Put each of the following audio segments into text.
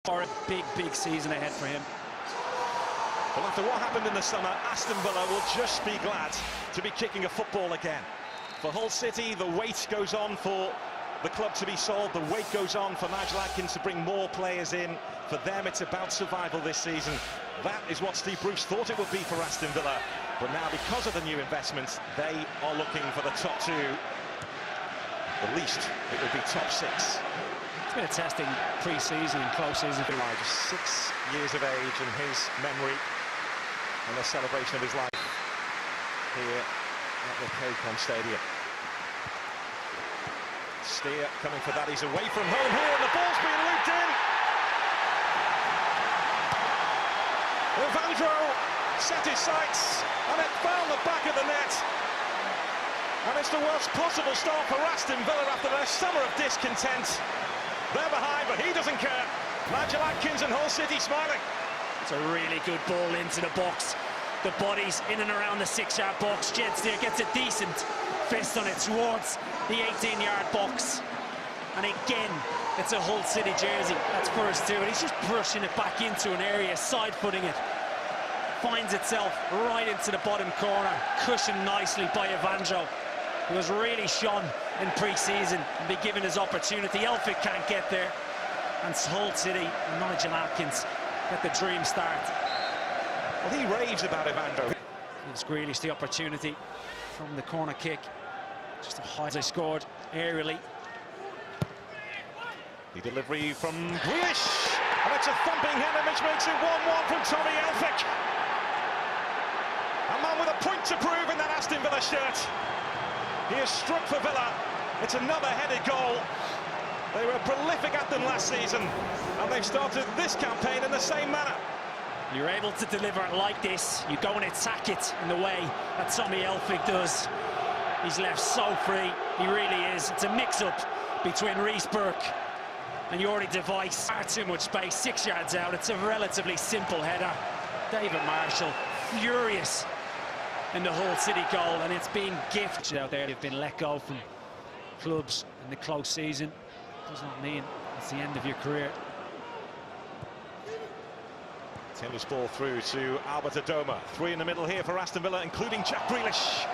Or a big season ahead for him. Well, after what happened in the summer, Aston Villa will just be glad to be kicking a football again. For Hull City, the wait goes on for the club to be sold. The wait goes on for Nigel Adkins to bring more players in. For them, it's about survival this season. That is what Steve Bruce thought it would be for Aston Villa. But now, because of the new investments, they are looking for the top two. At least it would be top six. It's been a testing pre-season and close season. Just 6 years of age in his memory and the celebration of his life here at the K-Con Stadium. Steer coming for that. He's away from home here, and the ball's being looped in. Evandro set his sights, and it found the back of the net. And it's the worst possible start for Aston Villa after their summer of discontent. They're behind, but he doesn't care. Nigel Adkins and Hull City smiling. It's a really good ball into the box. The body's in and around the 6-yard box. Jed Steer gets a decent fist on it towards the 18-yard box. And again, it's a Hull City jersey. That's first two, and he's just brushing it back into an area, side-footing it. Finds itself right into the bottom corner, cushioned nicely by Evandro, who has really shone in pre-season and be given his opportunity. Elphick can't get there, and Hull City and Nigel Adkins get the dream start. Well, he raves about Evandro. Gives Grealish the opportunity from the corner kick. Just a high they scored aerially. The delivery from Grealish, and it's a thumping header which makes it 1-1 from Tommy Elphick. A man with a point to prove in that Aston Villa shirt. He has struck for Villa. It's another headed goal. They were prolific at them last season, and they've started this campaign in the same manner. You're able to deliver it like this, you go and attack it in the way that Tommy Elphick does. He's left so free, he really is. It's a mix-up between Reece Burke and Jordi Device. Far too much space, 6 yards out. It's a relatively simple header. David Marshall, furious in the Hull City goal, and it's been gifted out there. They've been let go from clubs in the close season. Does not mean it's the end of your career. Tennis ball through to Albert Adoma. Three in the middle here for Aston Villa, including Jack Grealish.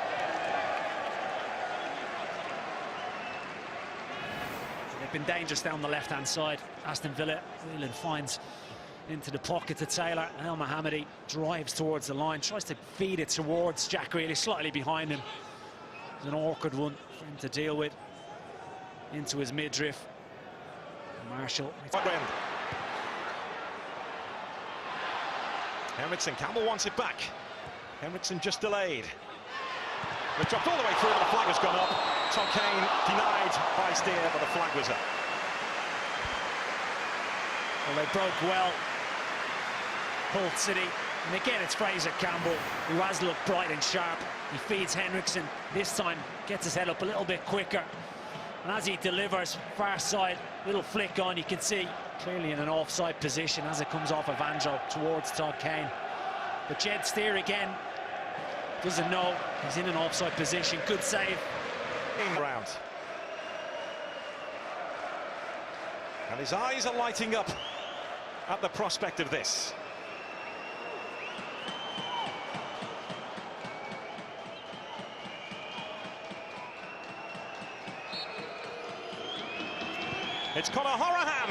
They've been dangerous down the left-hand side. Aston Villa, Whelan finds into the pocket to Taylor. Elmohamady drives towards the line, tries to feed it towards Jack Grealish, slightly behind him. It's an awkward one for him to deal with. Into his midriff. Marshall. Henriksen, Campbell wants it back. Henriksen just delayed. It dropped all the way through, but the flag has gone up. Tom Kane denied by Steer, but the flag was up. Well, they broke well, Hull City. And again, it's Fraser Campbell, who has looked bright and sharp. He feeds Henriksen. This time, gets his head up a little bit quicker. And as he delivers, far side, little flick on, you can see clearly in an offside position as it comes off Evandro towards Todd Kane. But Jed Steer again doesn't know he's in an offside position. Good save. In round. And his eyes are lighting up at the prospect of this. It's Conor Horahan.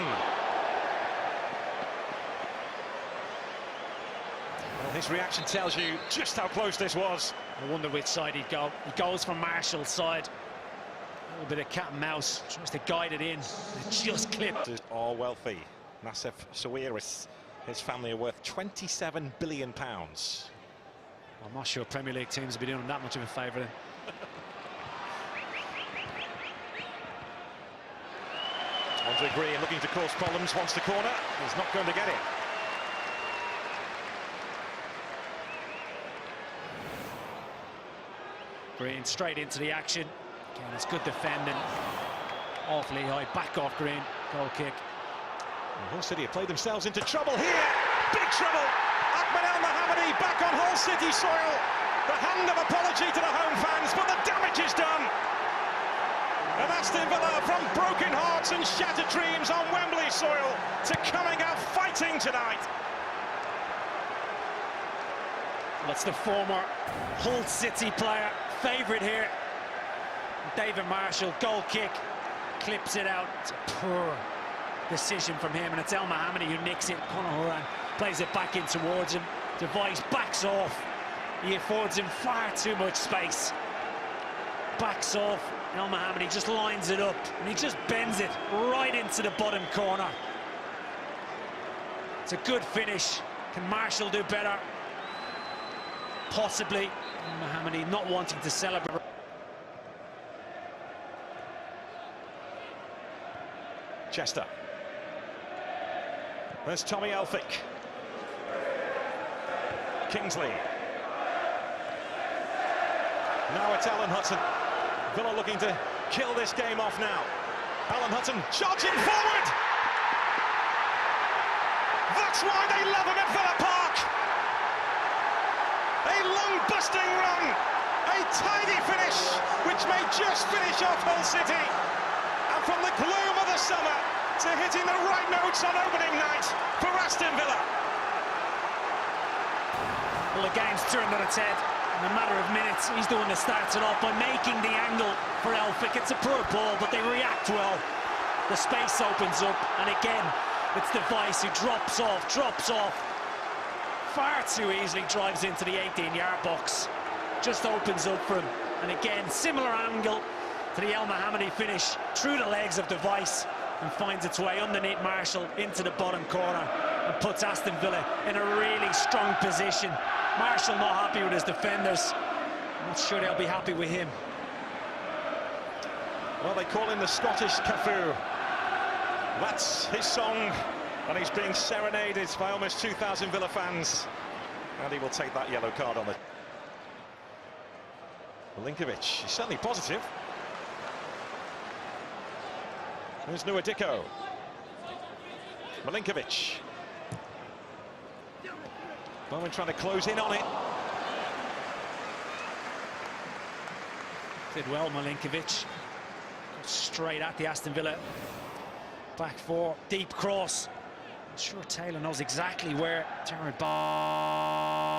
Well, his reaction tells you just how close this was. I wonder which side he'd go. He goes from Marshall's side. A little bit of cat and mouse, tries to guide it in. It just clipped. All wealthy. Nassef Sawiris, his family are worth £27 billion. I'm not sure Premier League teams will be doing him that much of a favour then. Andre Green looking to cause problems, wants the corner, he's not going to get it. Green straight into the action. Again, it's good defending. Awfully high, back off Green, goal kick. And Hull City have played themselves into trouble here. Big trouble. Ahmed Elmohamady back on Hull City soil. The hand of apology to the home fans, but the damage is done. And Aston Villa, from broken hearts and shattered dreams on Wembley soil to coming out outing tonight. That's the former Hull City player, favourite here. David Marshall, goal kick, clips it out. It's a poor decision from him, and it's Elmohamady who nicks it. Conor Horan plays it back in towards him. Device backs off. He affords him far too much space. Backs off. Elmohamady just lines it up, and he just bends it right into the bottom corner. It's a good finish. Can Marshall do better? Possibly. Elmohamady not wanting to celebrate. Chester. There's Tommy Elphick. Kingsley. Now it's Alan Hudson. Villa looking to kill this game off now. Alan Hudson charging forward. That's why they love him at Villa Park. A lung-busting run. A tidy finish, which may just finish off Hull City. And from the gloom of the summer to hitting the right notes on opening night for Aston Villa. Well, the game's turned on its head. In a matter of minutes, he's the one that starts it off by making the angle for Elphick. It's a poor ball, but they react well. The space opens up, and again, it's Device who drops off. Far too easily drives into the 18-yard box. Just opens up for him. And again, similar angle to the Elmohamady finish through the legs of Device, and finds its way underneath Marshall into the bottom corner and puts Aston Villa in a really strong position. Marshall not happy with his defenders. I'm not sure they'll be happy with him. Well, they call him the Scottish Cafu. That's his song, and he's being serenaded by almost 2,000 Villa fans. And he will take that yellow card on the... Milinkovic, he's certainly positive. There's Nuadiko. Milinkovic. Bowen trying to close in on it. Did well, Milinkovic. Straight at the Aston Villa back four, deep cross. I'm sure Taylor knows exactly where Jarrod Bowen.